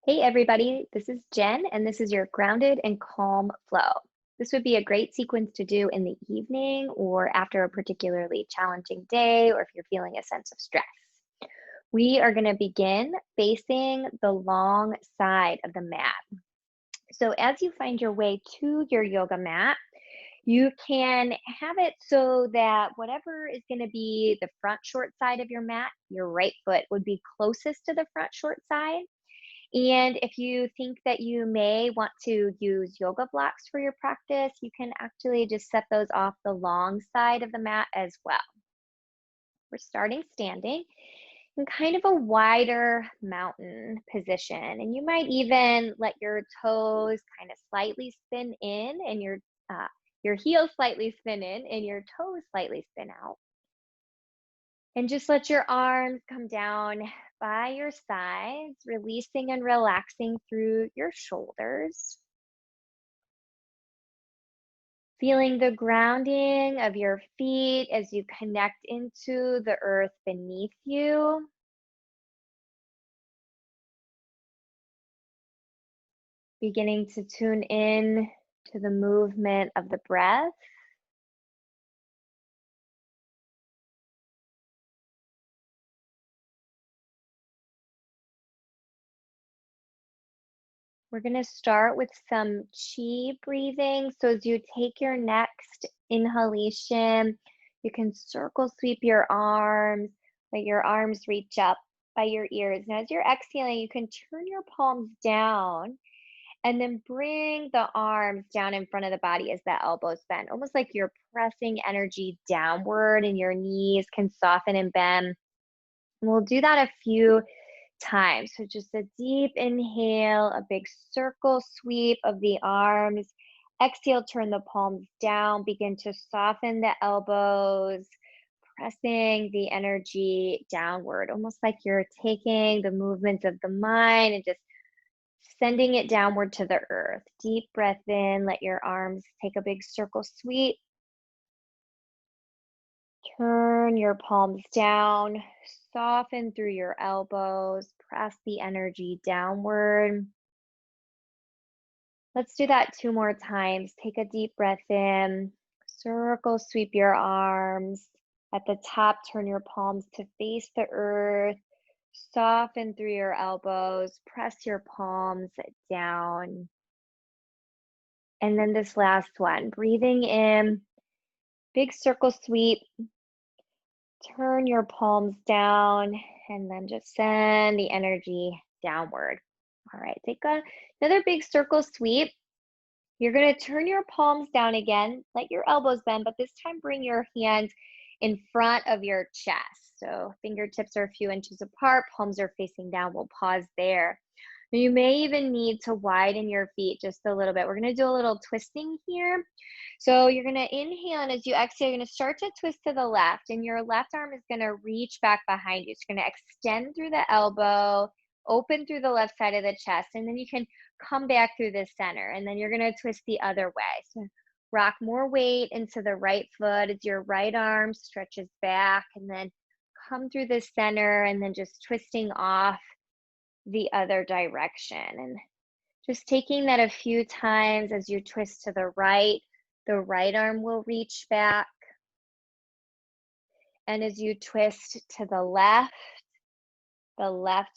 Hey everybody, this is Jen, and this is your grounded and calm flow. This would be a great sequence to do in the evening or after a particularly challenging day, or if you're feeling a sense of stress. We are going to begin facing the long side of the mat. So, as you find your way to your yoga mat, you can have it so that whatever is going to be the front short side of your mat, your right foot would be closest to the front short side. And if you think that you may want to use yoga blocks for your practice, you can actually just set those off the long side of the mat as well. We're starting standing in kind of a wider mountain position. And you might even let your toes kind of slightly spin in and your heels slightly spin in and your toes slightly spin out. And just let your arms come down by your sides, releasing and relaxing through your shoulders. Feeling the grounding of your feet as you connect into the earth beneath you. Beginning to tune in to the movement of the breath. We're going to start with some chi breathing. So, as you take your next inhalation, you can circle sweep your arms, let your arms reach up by your ears. And as you're exhaling, you can turn your palms down and then bring the arms down in front of the body as the elbows bend, almost like you're pressing energy downward, and your knees can soften and bend. And we'll do that a few time. So just a deep inhale, a big circle sweep of the arms. Exhale, turn the palms down, begin to soften the elbows, pressing the energy downward, almost like you're taking the movements of the mind and just sending it downward to the earth. Deep breath in, let your arms take a big circle sweep. Turn your palms down, soften through your elbows, press the energy downward. Let's do that two more times. Take a deep breath in, circle sweep your arms. At the top, turn your palms to face the earth, soften through your elbows, press your palms down. And then this last one, breathing in, big circle sweep. Turn your palms down and then just send the energy downward. All right, another big circle sweep. You're going to turn your palms down again, let your elbows bend, but this time bring your hands in front of your chest. So fingertips are a few inches apart, palms are facing down. We'll pause there. You may even need to widen your feet just a little bit. We're going to do a little twisting here. So you're going to inhale, and as you exhale, you're going to start to twist to the left, and your left arm is going to reach back behind you. It's going to extend through the elbow, open through the left side of the chest, and then you can come back through the center, and then you're going to twist the other way. So rock more weight into the right foot as your right arm stretches back, and then come through the center, and then just twisting off the other direction. And just taking that a few times as you twist to the right arm will reach back. And as you twist to the left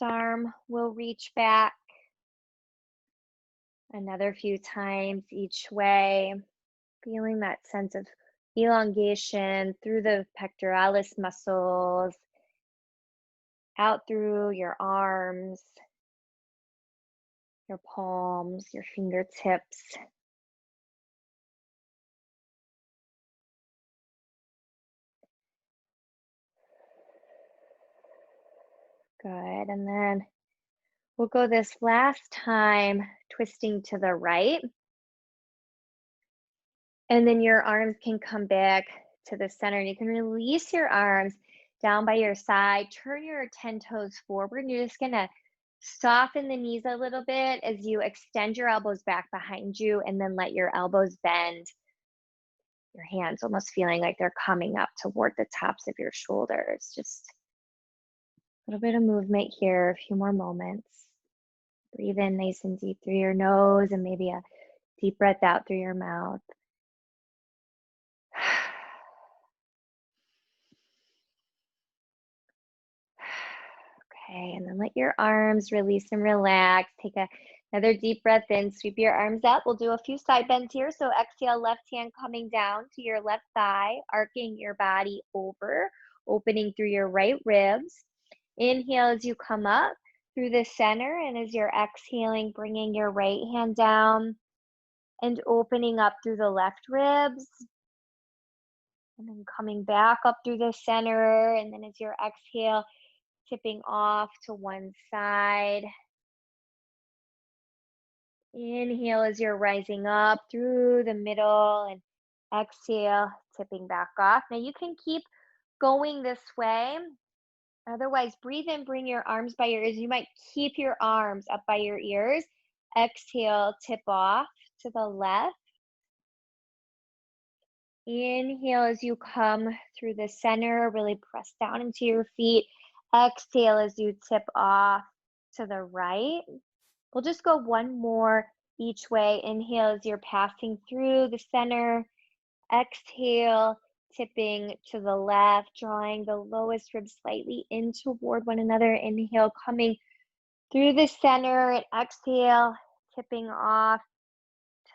arm will reach back. Another few times each way, feeling that sense of elongation through the pectoralis muscles, out through your arms, your palms, your fingertips. Good. And then we'll go this last time, twisting to the right. And then your arms can come back to the center. And you can release your arms down by your side. Turn your 10 toes forward. And you're just going to soften the knees a little bit as you extend your elbows back behind you, and then let your elbows bend. Your hands almost feeling like they're coming up toward the tops of your shoulders. Just a little bit of movement here, a few more moments. Breathe in nice and deep through your nose and maybe a deep breath out through your mouth. Okay, and then let your arms release and relax. Take another deep breath in, sweep your arms up. We'll do a few side bends here. So exhale, left hand coming down to your left thigh, arcing your body over, opening through your right ribs. Inhale as you come up through the center, and as you're exhaling, bringing your right hand down and opening up through the left ribs. And then coming back up through the center, and then as you exhale, tipping off to one side. Inhale as you're rising up through the middle, and exhale, tipping back off. Now you can keep going this way. Otherwise, breathe in, bring your arms by your ears. You might keep your arms up by your ears. Exhale, tip off to the left. Inhale as you come through the center, really press down into your feet. Exhale as you tip off to the right. We'll just go one more each way. Inhale as you're passing through the center. Exhale, tipping to the left, drawing the lowest ribs slightly in toward one another. Inhale, coming through the center, and exhale, tipping off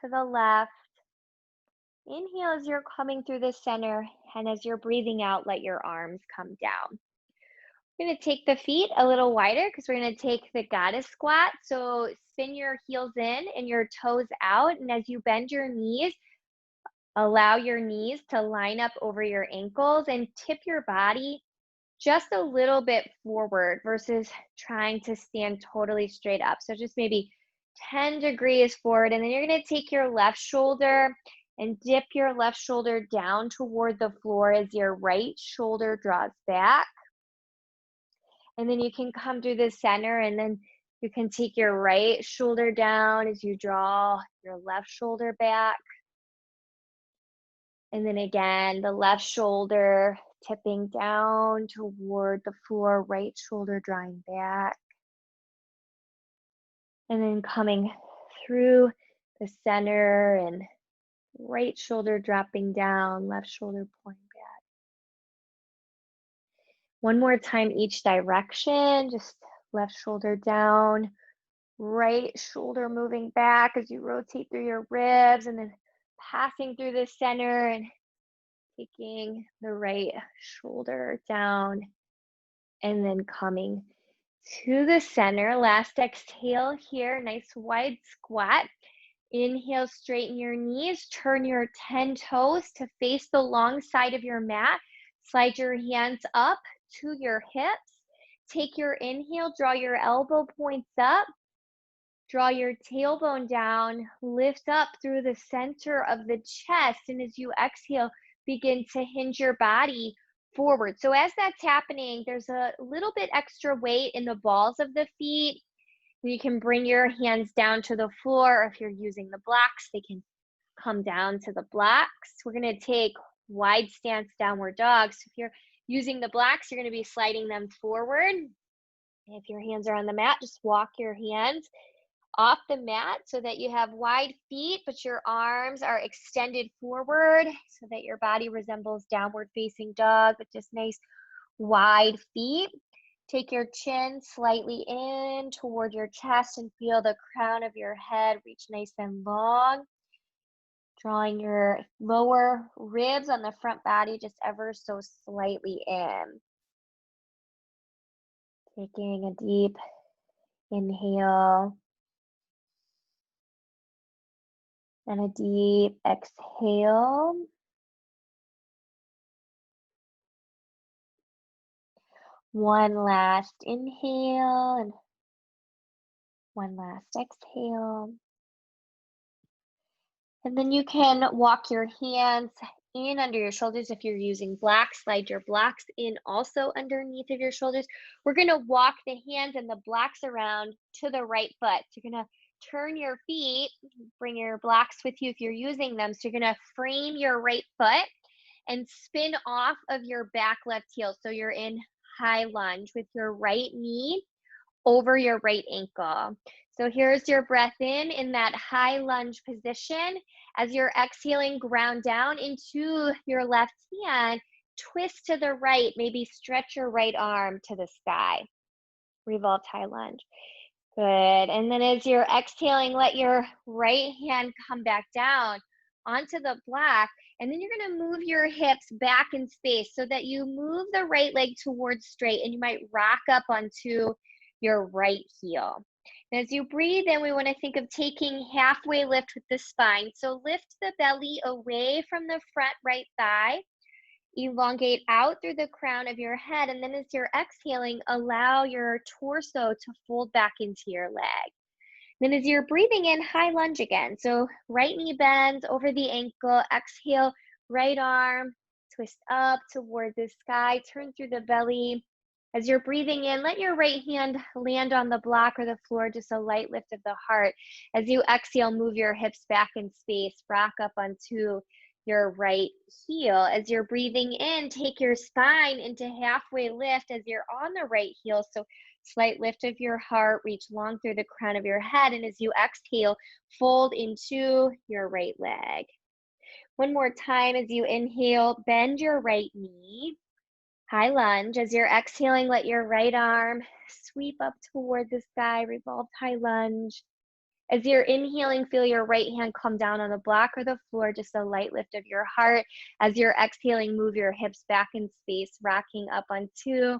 to the left. Inhale as you're coming through the center, and as you're breathing out, let your arms come down. We're going to take the feet a little wider because we're going to take the goddess squat. So spin your heels in and your toes out, and as you bend your knees, allow your knees to line up over your ankles and tip your body just a little bit forward versus trying to stand totally straight up. So just maybe 10 degrees forward, and then you're going to take your left shoulder and dip your left shoulder down toward the floor as your right shoulder draws back. And then you can come through the center, and then you can take your right shoulder down as you draw your left shoulder back. And then again, the left shoulder tipping down toward the floor, right shoulder drawing back. And then coming through the center, and right shoulder dropping down, left shoulder pulling back. One more time each direction, just left shoulder down, right shoulder moving back as you rotate through your ribs, and then passing through the center and taking the right shoulder down, and then coming to the center. Last exhale here, nice wide squat. Inhale, straighten your knees, turn your 10 toes to face the long side of your mat. Slide your hands up to your hips. Take your inhale, draw your elbow points up. Draw your tailbone down, lift up through the center of the chest, and as you exhale, begin to hinge your body forward. So as that's happening, there's a little bit extra weight in the balls of the feet. You can bring your hands down to the floor. If you're using the blocks, they can come down to the blocks. We're going to take wide stance downward dog. So if you're using the blocks, you're going to be sliding them forward. If your hands are on the mat, just walk your hands off the mat so that you have wide feet, but your arms are extended forward so that your body resembles downward facing dog with just nice wide feet. Take your chin slightly in toward your chest and feel the crown of your head reach nice and long. Drawing your lower ribs on the front body just ever so slightly in. Taking a deep inhale and a deep exhale. One last inhale and one last exhale. And then you can walk your hands in under your shoulders. If you're using blocks, slide your blocks in also underneath of your shoulders. We're going to walk the hands and the blocks around to the right foot. So you're going to turn your feet, bring your blocks with you if you're using them. So you're going to frame your right foot and spin off of your back left heel. So you're in high lunge with your right knee over your right ankle. So here's your breath in that high lunge position. As you're exhaling, ground down into your left hand, twist to the right, maybe stretch your right arm to the sky. Revolved high lunge. Good. And then as you're exhaling, let your right hand come back down onto the block. And then you're going to move your hips back in space so that you move the right leg towards straight, and you might rock up onto your right heel. And as you breathe in, we want to think of taking halfway lift with the spine. So lift the belly away from the front right thigh. Elongate out through the crown of your head, and then as you're exhaling, allow your torso to fold back into your leg. Then as you're breathing in, high lunge again. So right knee bends over the ankle, exhale, right arm, twist up toward the sky, turn through the belly. As you're breathing in, let your right hand land on the block or the floor, just a light lift of the heart. As you exhale, move your hips back in space, rock up onto your right heel. As you're breathing in, take your spine into halfway lift as you're on the right heel. So slight lift of your heart, reach long through the crown of your head. And as you exhale, fold into your right leg. One more time as you inhale, bend your right knee. High lunge. As you're exhaling, let your right arm sweep up toward the sky, revolved high lunge. As you're inhaling, feel your right hand come down on the block or the floor, just a light lift of your heart. As you're exhaling, move your hips back in space, rocking up onto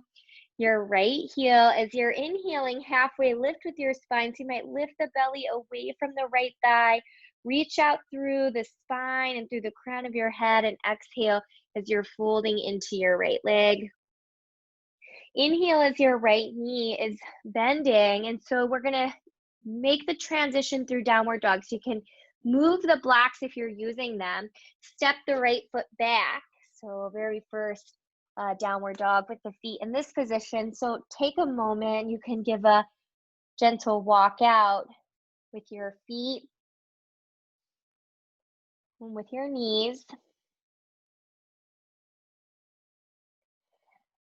your right heel. As you're inhaling, halfway lift with your spine. So you might lift the belly away from the right thigh, reach out through the spine and through the crown of your head, and exhale as you're folding into your right leg. Inhale as your right knee is bending, and so we're gonna make the transition through downward dog. So you can move the blocks if you're using them, step the right foot back. So very first downward dog with the feet in this position. So take a moment, you can give a gentle walk out with your feet and with your knees.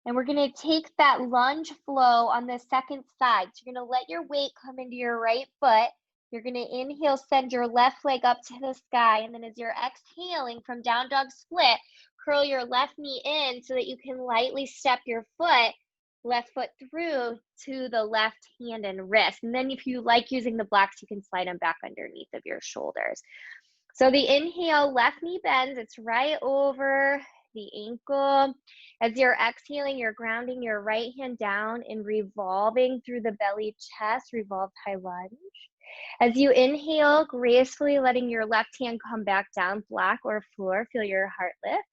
And we're going to take that lunge flow on the second side. So you're going to let your weight come into your right foot. You're going to inhale, send your left leg up to the sky. And then as you're exhaling from down dog split, curl your left knee in so that you can lightly step your left foot through to the left hand and wrist. And then if you like using the blocks, you can slide them back underneath of your shoulders. So the inhale, left knee bends. It's right over the ankle. As you're exhaling, you're grounding your right hand down and revolving through the belly, chest, revolved high lunge. As you inhale, gracefully letting your left hand come back down, block or floor, feel your heart lift.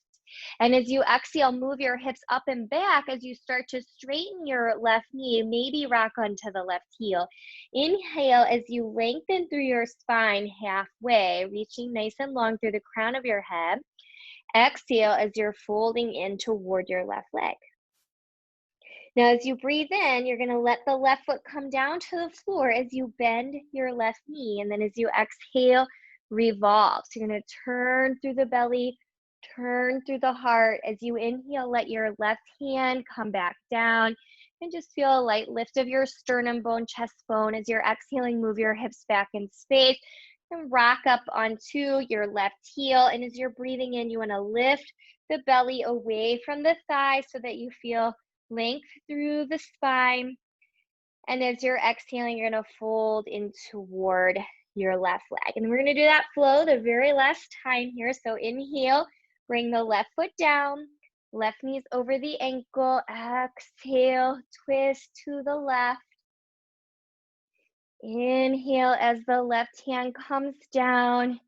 And as you exhale, move your hips up and back as you start to straighten your left knee, maybe rock onto the left heel. Inhale as you lengthen through your spine halfway, reaching nice and long through the crown of your head. Exhale as you're folding in toward your left leg. Now, as you breathe in, you're going to let the left foot come down to the floor as you bend your left knee. And then as you exhale, revolve. So you're going to turn through the belly, turn through the heart. As you inhale, let your left hand come back down and just feel a light lift of your sternum bone, chest bone. As you're exhaling, move your hips back in space and rock up onto your left heel. And as you're breathing in, you want to lift the belly away from the thigh so that you feel length through the spine. And as you're exhaling, you're going to fold in toward your left leg. And we're going to do that flow the very last time here. So inhale, bring the left foot down, left knees over the ankle. Exhale, twist to the left. Inhale as the left hand comes down.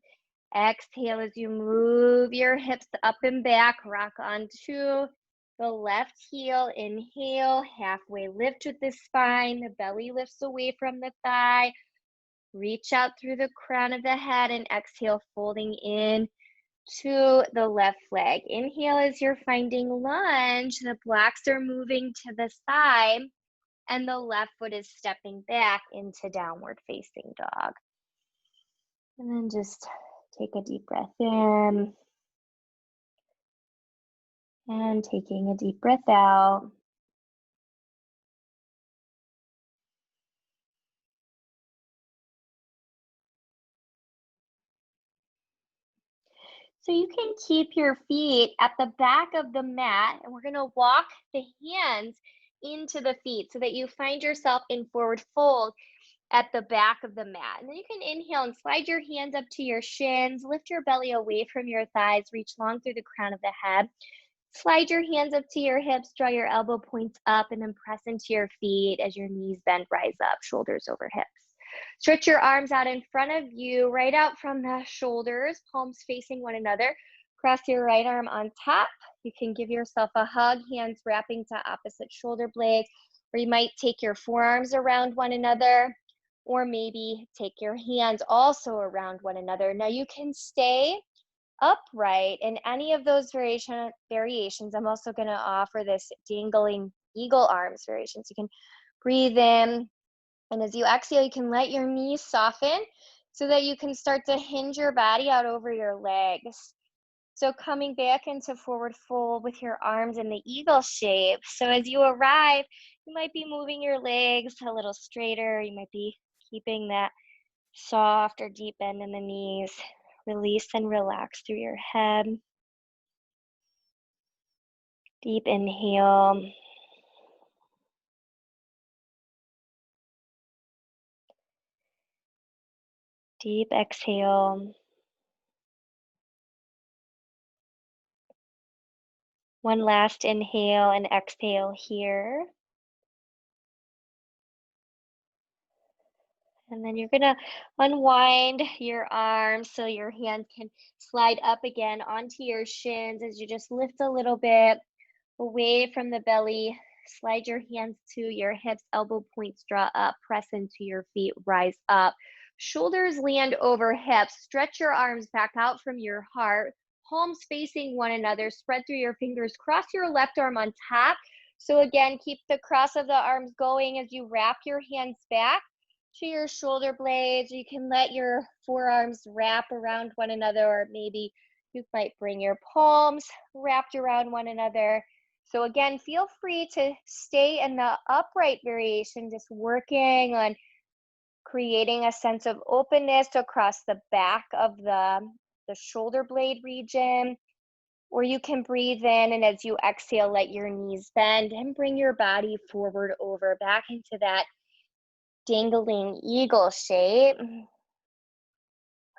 Exhale as you move your hips up and back, rock onto the left heel. Inhale, halfway lift with the spine. The belly lifts away from the thigh. Reach out through the crown of the head and exhale, folding in to the left leg. Inhale as you're finding lunge. The blocks are moving to the side and the left foot is stepping back into downward facing dog. And then just take a deep breath in and taking a deep breath out. So you can keep your feet at the back of the mat, and we're going to walk the hands into the feet so that you find yourself in forward fold at the back of the mat. And then you can inhale and slide your hands up to your shins, lift your belly away from your thighs, reach long through the crown of the head. Slide your hands up to your hips, draw your elbow points up, and then press into your feet as your knees bend, rise up, shoulders over hips. Stretch your arms out in front of you, right out from the shoulders, palms facing one another. Cross your right arm on top. You can give yourself a hug, hands wrapping to opposite shoulder blades, or you might take your forearms around one another, or maybe take your hands also around one another. Now you can stay upright in any of those variations. I'm also going to offer this dangling eagle arms variation. So you can breathe in, and as you exhale, you can let your knees soften so that you can start to hinge your body out over your legs. So coming back into forward fold with your arms in the eagle shape. So as you arrive, you might be moving your legs a little straighter. You might be keeping that soft or deep bend in the knees. Release and relax through your head. Deep inhale. Deep exhale. One last inhale and exhale here. And then you're gonna unwind your arms so your hands can slide up again onto your shins as you just lift a little bit away from the belly. Slide your hands to your hips, elbow points draw up, press into your feet, rise up. Shoulders land over hips. Stretch your arms back out from your heart, palms facing one another. Spread through your fingers. Cross your left arm on top. So again, keep the cross of the arms going as you wrap your hands back to your shoulder blades. You can let your forearms wrap around one another, or maybe you might bring your palms wrapped around one another. So again, feel free to stay in the upright variation, just working on creating a sense of openness across the back of the shoulder blade region. Or you can breathe in, and as you exhale, let your knees bend and bring your body forward over back into that dangling eagle shape.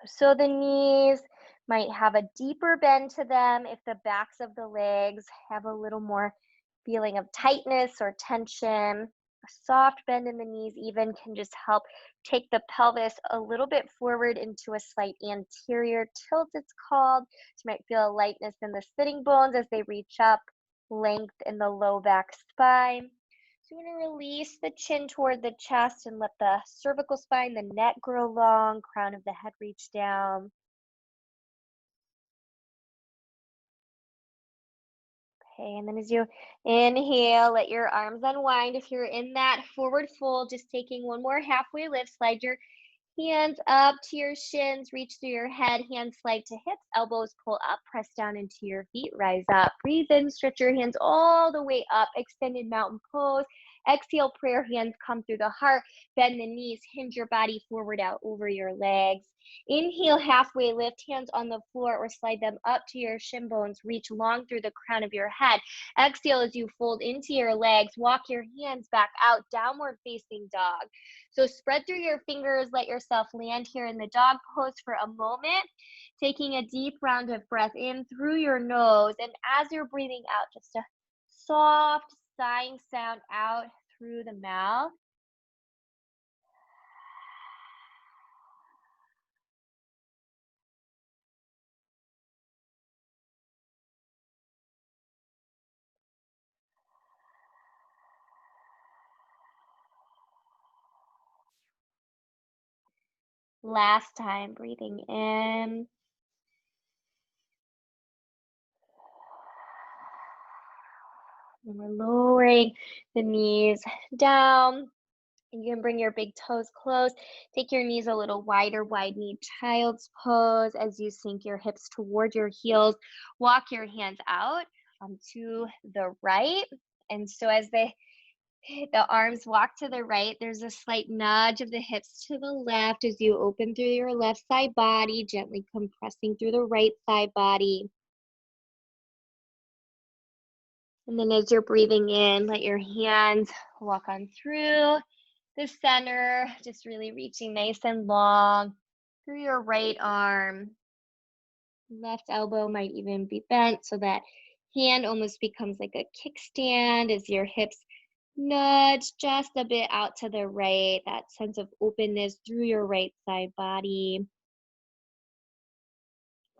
So the knees might have a deeper bend to them if the backs of the legs have a little more feeling of tightness or tension. A soft bend in the knees even can just help take the pelvis a little bit forward into a slight anterior tilt, it's called. So you might feel a lightness in the sitting bones as they reach up, length in the low back spine. So you want to release the chin toward the chest and let the cervical spine, the neck grow long, crown of the head reach down. Okay, and then as you inhale, let your arms unwind. If you're in that forward fold, just taking one more halfway lift, slide your hands up to your shins, reach through your head, hands slide to hips, elbows pull up, press down into your feet, rise up. Breathe in, stretch your hands all the way up, extended mountain pose. Exhale, prayer hands come through the heart, bend the knees, hinge your body forward out over your legs. Inhale, halfway lift, hands on the floor or slide them up to your shin bones, reach long through the crown of your head. Exhale as you fold into your legs, walk your hands back out, downward facing dog. So spread through your fingers, let yourself land here in the dog pose for a moment, taking a deep round of breath in through your nose. And as you're breathing out, just a soft sighing sound out through the mouth. Last time, breathing in. And we're lowering the knees down. You can bring your big toes close. Take your knees a little wider, wide knee child's pose as you sink your hips toward your heels. Walk your hands out to the right. And so as the The arms walk to the right. There's a slight nudge of the hips to the left as you open through your left side body, gently compressing through the right side body. And then as you're breathing in, let your hands walk on through the center, just really reaching nice and long through your right arm. Left elbow might even be bent so that hand almost becomes like a kickstand as your hips nudge just a bit out to the right, that sense of openness through your right side body.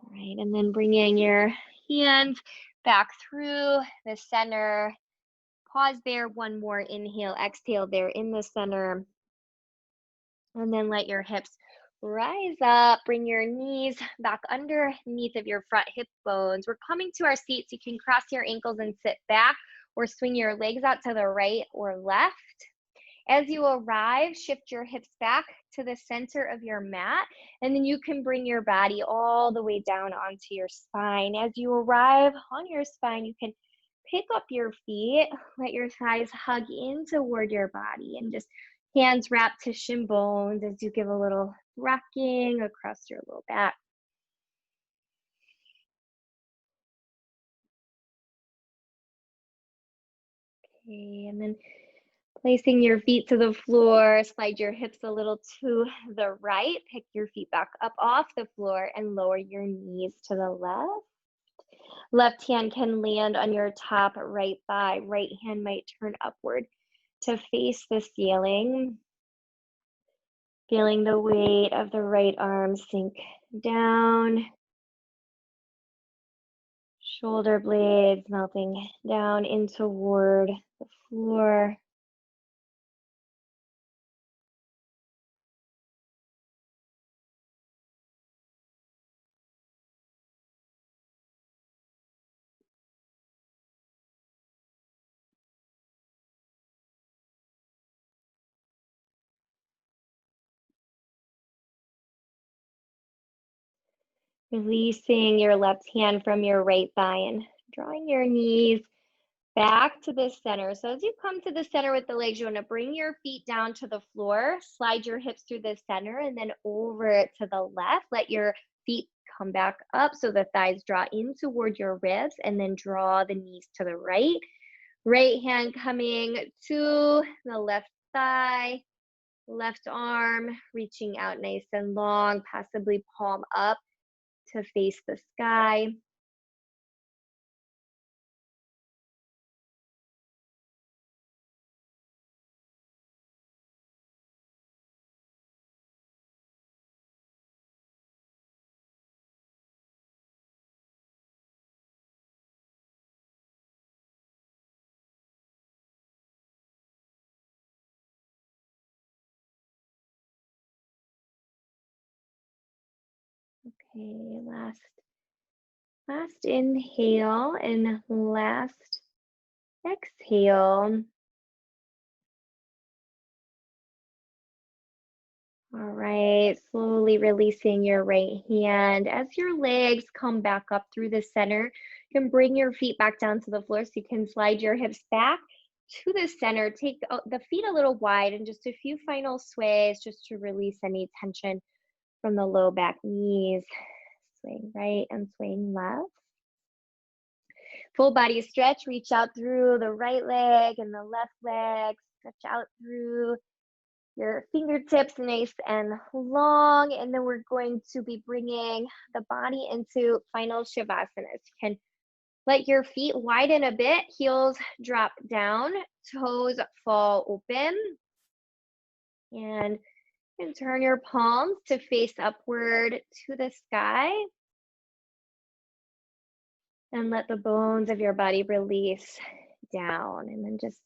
All right, and then bringing your hands back through the center. Pause there, one more inhale, exhale there in the center. And then let your hips rise up. Bring your knees back underneath of your front hip bones. We're coming to our seats. You can cross your ankles and sit back or swing your legs out to the right or left. As you arrive, shift your hips back to the center of your mat, and then you can bring your body all the way down onto your spine. As you arrive on your spine, you can pick up your feet, let your thighs hug in toward your body, and just hands wrap to shin bones as you give a little rocking across your low back. Okay, and then placing your feet to the floor, slide your hips a little to the right, pick your feet back up off the floor and lower your knees to the left. Left hand can land on your top right thigh. Right hand might turn upward to face the ceiling. Feeling the weight of the right arm sink down. Shoulder blades melting down in toward the floor. Releasing your left hand from your right thigh and drawing your knees back to the center. So as you come to the center with the legs, you want to bring your feet down to the floor, slide your hips through the center, and then over to the left. Let your feet come back up so the thighs draw in toward your ribs, and then draw the knees to the right. Right hand coming to the left thigh, left arm reaching out nice and long, possibly palm up to face the sky. Okay, last inhale and last exhale. All right, slowly releasing your right hand. As your legs come back up through the center, you can bring your feet back down to the floor so you can slide your hips back to the center. Take the feet a little wide and just a few final sways just to release any tension from the low back knees. Swaying right and swaying left. Full body stretch, reach out through the right leg and the left leg. Stretch out through your fingertips nice and long. And then we're going to be bringing the body into final Shavasana. You can let your feet widen a bit, heels drop down, toes fall open. And you can turn your palms to face upward to the sky. And let the bones of your body release down. And then just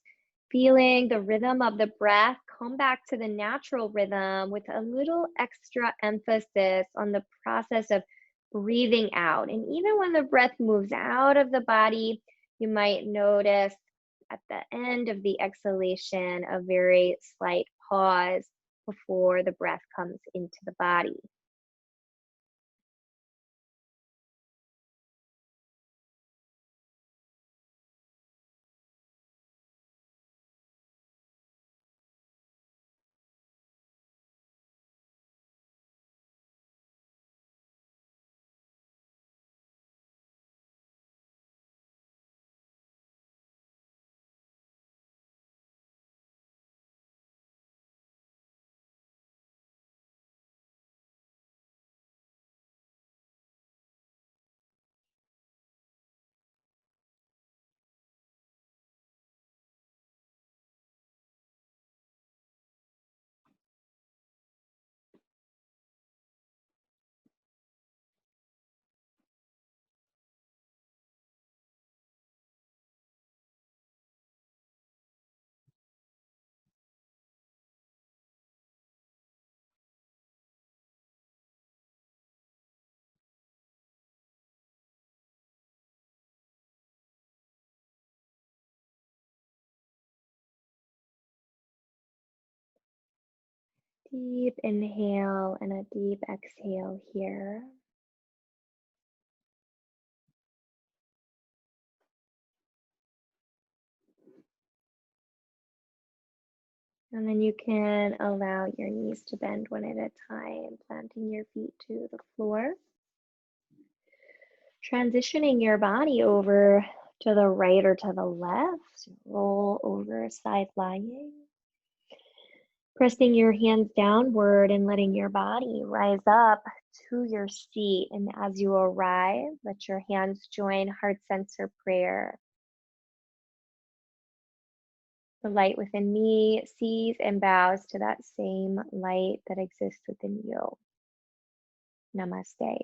feeling the rhythm of the breath, come back to the natural rhythm with a little extra emphasis on the process of breathing out. And even when the breath moves out of the body, you might notice at the end of the exhalation a very slight pause before the breath comes into the body. Deep inhale and a deep exhale here. And then you can allow your knees to bend one at a time, planting your feet to the floor. Transitioning your body over to the right or to the left. Roll over, side lying. Pressing your hands downward and letting your body rise up to your seat. And as you arrive, let your hands join heart center prayer. The light within me sees and bows to that same light that exists within you. Namaste.